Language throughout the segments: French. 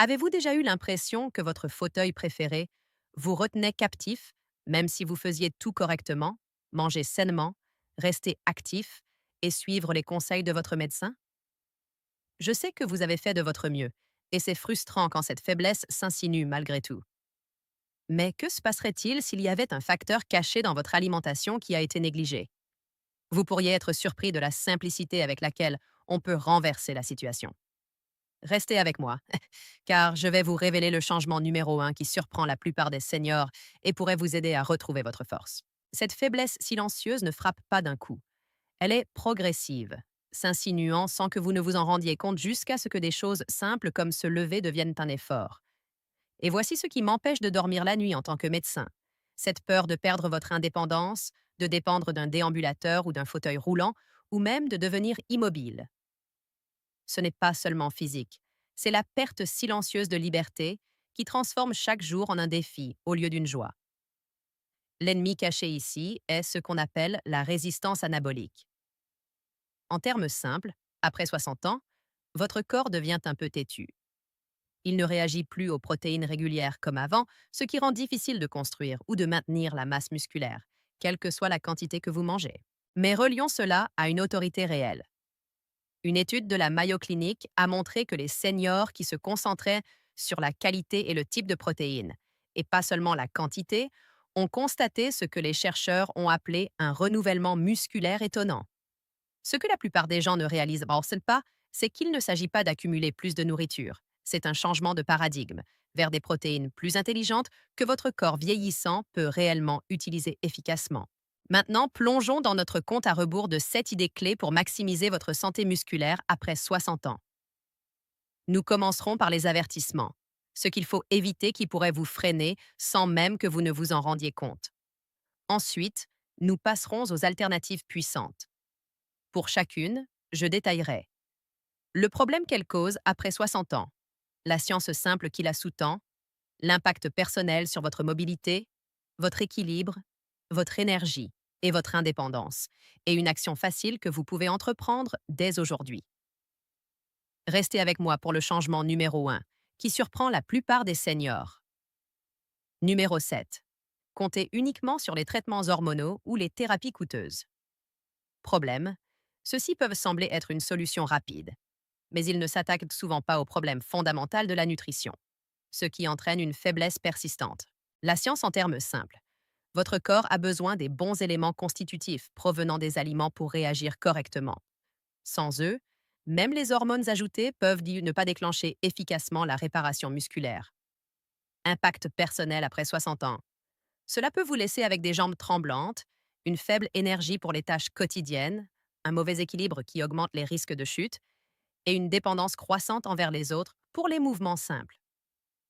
Avez-vous déjà eu l'impression que votre fauteuil préféré vous retenait captif, même si vous faisiez tout correctement, manger sainement, rester actif et suivre les conseils de votre médecin? Je sais que vous avez fait de votre mieux, et c'est frustrant quand cette faiblesse s'insinue malgré tout. Mais que se passerait-il s'il y avait un facteur caché dans votre alimentation qui a été négligé? Vous pourriez être surpris de la simplicité avec laquelle on peut renverser la situation. Restez avec moi, car je vais vous révéler le changement numéro un qui surprend la plupart des seniors et pourrait vous aider à retrouver votre force. Cette faiblesse silencieuse ne frappe pas d'un coup. Elle est progressive, s'insinuant sans que vous ne vous en rendiez compte jusqu'à ce que des choses simples comme se lever deviennent un effort. Et voici ce qui m'empêche de dormir la nuit en tant que médecin. Cette peur de perdre votre indépendance, de dépendre d'un déambulateur ou d'un fauteuil roulant, ou même de devenir immobile. Ce n'est pas seulement physique, c'est la perte silencieuse de liberté qui transforme chaque jour en un défi au lieu d'une joie. L'ennemi caché ici est ce qu'on appelle la résistance anabolique. En termes simples, après 60 ans, votre corps devient un peu têtu. Il ne réagit plus aux protéines régulières comme avant, ce qui rend difficile de construire ou de maintenir la masse musculaire, quelle que soit la quantité que vous mangez. Mais relions cela à une autorité réelle. Une étude de la Mayo Clinic a montré que les seniors qui se concentraient sur la qualité et le type de protéines, et pas seulement la quantité, ont constaté ce que les chercheurs ont appelé un renouvellement musculaire étonnant. Ce que la plupart des gens ne réalisent pas, c'est qu'il ne s'agit pas d'accumuler plus de nourriture. C'est un changement de paradigme vers des protéines plus intelligentes que votre corps vieillissant peut réellement utiliser efficacement. Maintenant, plongeons dans notre compte à rebours de 7 idées clés pour maximiser votre santé musculaire après 60 ans. Nous commencerons par les avertissements, ce qu'il faut éviter qui pourrait vous freiner sans même que vous ne vous en rendiez compte. Ensuite, nous passerons aux alternatives puissantes. Pour chacune, je détaillerai le problème qu'elle cause après 60 ans, la science simple qui la sous-tend, l'impact personnel sur votre mobilité, votre équilibre, votre énergie et votre indépendance, et une action facile que vous pouvez entreprendre dès aujourd'hui. Restez avec moi pour le changement numéro un, qui surprend la plupart des seniors. Numéro 7. Comptez uniquement sur les traitements hormonaux ou les thérapies coûteuses. Problème, ceux-ci peuvent sembler être une solution rapide, mais ils ne s'attaquent souvent pas au problème fondamental de la nutrition, ce qui entraîne une faiblesse persistante. La science en termes simples. Votre corps a besoin des bons éléments constitutifs provenant des aliments pour réagir correctement. Sans eux, même les hormones ajoutées peuvent ne pas déclencher efficacement la réparation musculaire. Impact personnel après 60 ans. Cela peut vous laisser avec des jambes tremblantes, une faible énergie pour les tâches quotidiennes, un mauvais équilibre qui augmente les risques de chute et une dépendance croissante envers les autres pour les mouvements simples.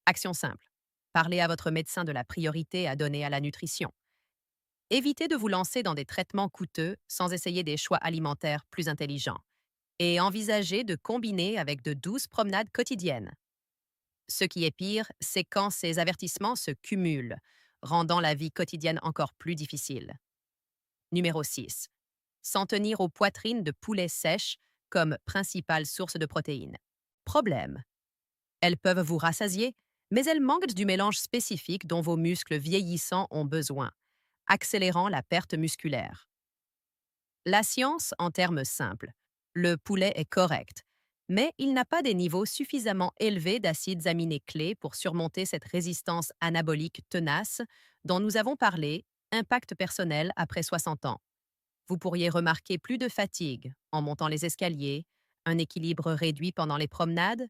Action simple. Parlez à votre médecin de la priorité à donner à la nutrition. Évitez de vous lancer dans des traitements coûteux sans essayer des choix alimentaires plus intelligents. Et envisagez de combiner avec de douces promenades quotidiennes. Ce qui est pire, c'est quand ces avertissements se cumulent, rendant la vie quotidienne encore plus difficile. Numéro 6. S'en tenir aux poitrines de poulet sèches comme principale source de protéines. Problème. Elles peuvent vous rassasier, mais elles manquent du mélange spécifique dont vos muscles vieillissants ont besoin, accélérant la perte musculaire. La science, en termes simples. Le poulet est correct, mais il n'a pas des niveaux suffisamment élevés d'acides aminés clés pour surmonter cette résistance anabolique tenace dont nous avons parlé, impact personnel après 60 ans. Vous pourriez remarquer plus de fatigue en montant les escaliers, un équilibre réduit pendant les promenades,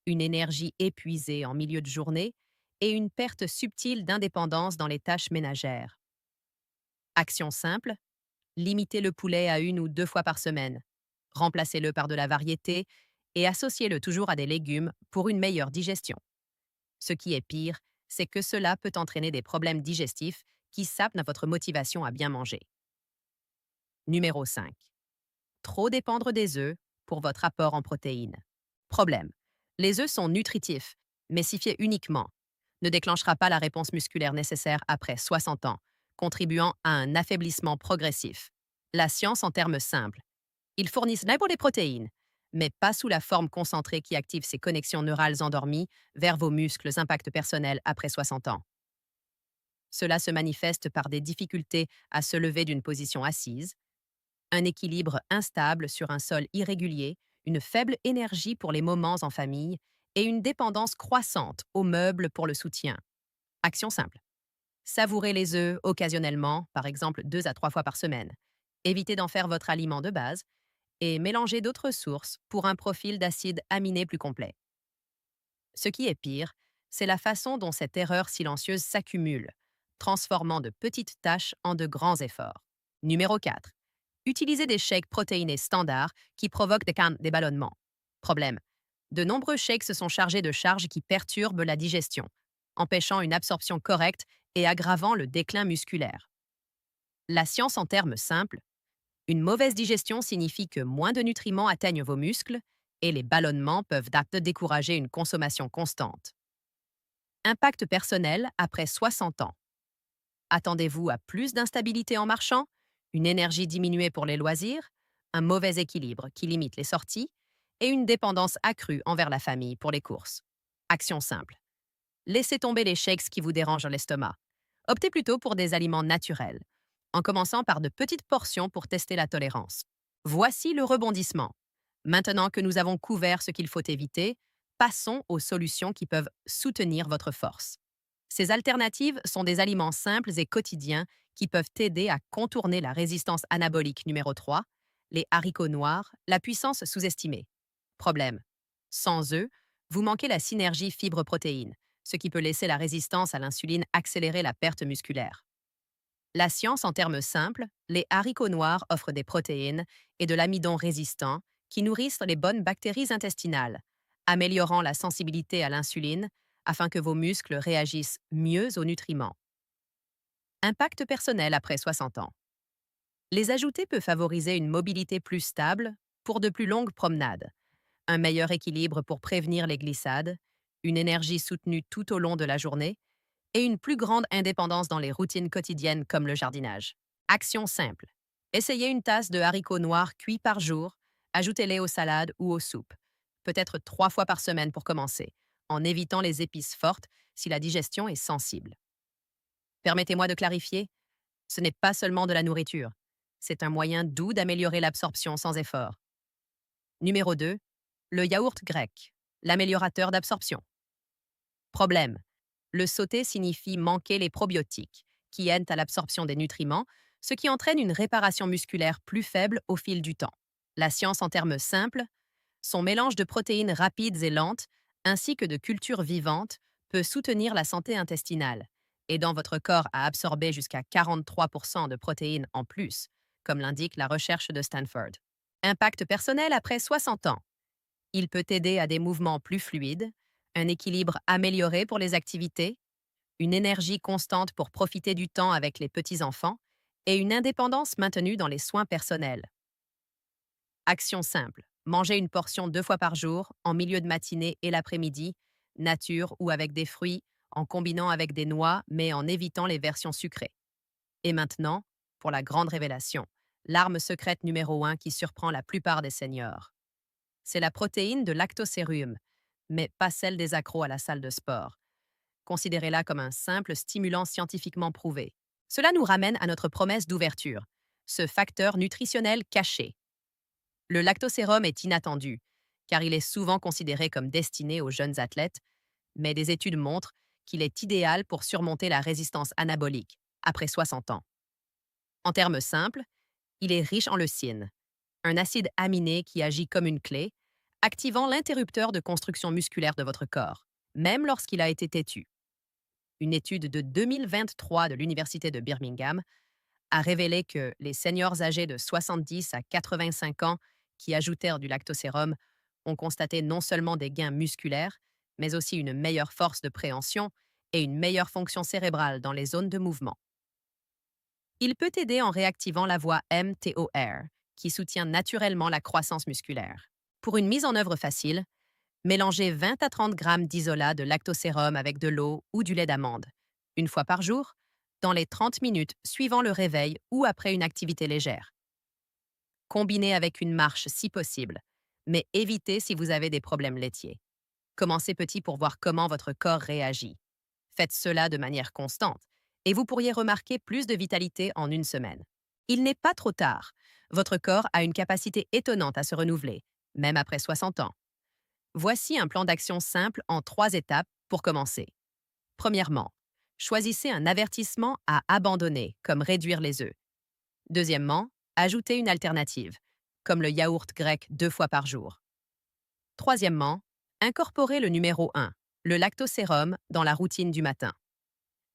une énergie épuisée en milieu de journée et une perte subtile d'indépendance dans les tâches ménagères. Action simple, limitez le poulet à 1 ou 2 fois par semaine. Remplacez-le par de la variété et associez-le toujours à des légumes pour une meilleure digestion. Ce qui est pire, c'est que cela peut entraîner des problèmes digestifs qui sapent votre motivation à bien manger. Numéro 5. Trop dépendre des œufs pour votre apport en protéines. Problème. Les œufs sont nutritifs, mais s'y fier uniquement ne déclenchera pas la réponse musculaire nécessaire après 60 ans, contribuant à un affaiblissement progressif. La science en termes simples. Ils fournissent n'importe des protéines, mais pas sous la forme concentrée qui active ces connexions neurales endormies vers vos muscles impact personnel après 60 ans. Cela se manifeste par des difficultés à se lever d'une position assise, un équilibre instable sur un sol irrégulier, une faible énergie pour les moments en famille et une dépendance croissante aux meubles pour le soutien. Action simple. Savourez les œufs occasionnellement, par exemple 2 à 3 fois par semaine. Évitez d'en faire votre aliment de base et mélangez d'autres sources pour un profil d'acide aminé plus complet. Ce qui est pire, c'est la façon dont cette erreur silencieuse s'accumule, transformant de petites tâches en de grands efforts. Numéro 4. Utilisez des shakes protéinés standards qui provoquent des ballonnements. Problème. De nombreux shakes sont chargés de charges qui perturbent la digestion, empêchant une absorption correcte et aggravant le déclin musculaire. La science en termes simples, une mauvaise digestion signifie que moins de nutriments atteignent vos muscles et les ballonnements peuvent décourager une consommation constante. Impact personnel après 60 ans. Attendez-vous à plus d'instabilité en marchant, une énergie diminuée pour les loisirs, un mauvais équilibre qui limite les sorties et une dépendance accrue envers la famille pour les courses. Action simple. Laissez tomber les shakes qui vous dérangent l'estomac. Optez plutôt pour des aliments naturels, en commençant par de petites portions pour tester la tolérance. Voici le rebondissement. Maintenant que nous avons couvert ce qu'il faut éviter, passons aux solutions qui peuvent soutenir votre force. Ces alternatives sont des aliments simples et quotidiens qui peuvent t'aider à contourner la résistance anabolique numéro 3, les haricots noirs, la puissance sous-estimée. Problème. Sans eux, vous manquez la synergie fibre-protéines, ce qui peut laisser la résistance à l'insuline accélérer la perte musculaire. La science en termes simples, les haricots noirs offrent des protéines et de l'amidon résistant qui nourrissent les bonnes bactéries intestinales, améliorant la sensibilité à l'insuline afin que vos muscles réagissent mieux aux nutriments. Impact personnel après 60 ans. Les ajouter peut favoriser une mobilité plus stable pour de plus longues promenades, un meilleur équilibre pour prévenir les glissades, une énergie soutenue tout au long de la journée et une plus grande indépendance dans les routines quotidiennes comme le jardinage. Action simple. Essayez une tasse de haricots noirs cuits par jour, ajoutez-les aux salades ou aux soupes, peut-être 3 fois par semaine pour commencer, en évitant les épices fortes si la digestion est sensible. Permettez-moi de clarifier, ce n'est pas seulement de la nourriture, c'est un moyen doux d'améliorer l'absorption sans effort. Numéro 2. Le yaourt grec, l'améliorateur d'absorption. Problème. Le sauter signifie manquer les probiotiques, qui aident à l'absorption des nutriments, ce qui entraîne une réparation musculaire plus faible au fil du temps. La science en termes simples, son mélange de protéines rapides et lentes, ainsi que de cultures vivantes, peut soutenir la santé intestinale, aidant votre corps à absorber jusqu'à 43% de protéines en plus, comme l'indique la recherche de Stanford. Impact personnel après 60 ans. Il peut aider à des mouvements plus fluides, un équilibre amélioré pour les activités, une énergie constante pour profiter du temps avec les petits-enfants et une indépendance maintenue dans les soins personnels. Action simple. Mangez une portion 2 fois par jour, en milieu de matinée et l'après-midi, nature ou avec des fruits, en combinant avec des noix mais en évitant les versions sucrées. Et maintenant, pour la grande révélation, l'arme secrète numéro 1 qui surprend la plupart des seniors. C'est la protéine de lactosérum, mais pas celle des accros à la salle de sport. Considérez-la comme un simple stimulant scientifiquement prouvé. Cela nous ramène à notre promesse d'ouverture, ce facteur nutritionnel caché. Le lactosérum est inattendu, car il est souvent considéré comme destiné aux jeunes athlètes, mais des études montrent qu'il est idéal pour surmonter la résistance anabolique après 60 ans. En termes simples, il est riche en leucine, un acide aminé qui agit comme une clé, activant l'interrupteur de construction musculaire de votre corps, même lorsqu'il a été têtu. Une étude de 2023 de l'Université de Birmingham a révélé que les seniors âgés de 70 à 85 ans qui ajoutèrent du lactosérum ont constaté non seulement des gains musculaires, mais aussi une meilleure force de préhension et une meilleure fonction cérébrale dans les zones de mouvement. Il peut aider en réactivant la voie mTOR, qui soutient naturellement la croissance musculaire. Pour une mise en œuvre facile, mélangez 20 à 30 grammes d'isolat de lactosérum avec de l'eau ou du lait d'amande, 1 fois par jour, dans les 30 minutes suivant le réveil ou après une activité légère. Combinez avec une marche si possible, mais évitez si vous avez des problèmes laitiers. Commencez petit pour voir comment votre corps réagit. Faites cela de manière constante et vous pourriez remarquer plus de vitalité en une semaine. Il n'est pas trop tard. Votre corps a une capacité étonnante à se renouveler, même après 60 ans. Voici un plan d'action simple en 3 étapes pour commencer. Premièrement, choisissez un avertissement à abandonner, comme réduire les œufs. Deuxièmement, ajoutez une alternative, comme le yaourt grec 2 fois par jour. Troisièmement, incorporez le numéro 1, le lactosérum, dans la routine du matin.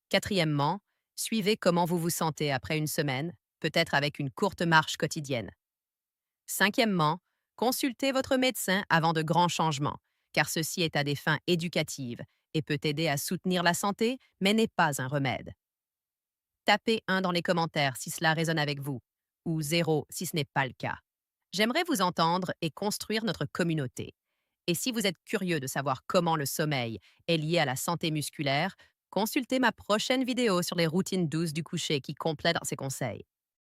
Quatrièmement, suivez comment vous vous sentez après une semaine, peut-être avec une courte marche quotidienne. Cinquièmement, consultez votre médecin avant de grands changements, car ceci est à des fins éducatives et peut aider à soutenir la santé, mais n'est pas un remède. Tapez 1 dans les commentaires si cela résonne avec vous, ou 0 si ce n'est pas le cas. J'aimerais vous entendre et construire notre communauté. Et si vous êtes curieux de savoir comment le sommeil est lié à la santé musculaire, consultez ma prochaine vidéo sur les routines douces du coucher qui complète ces conseils.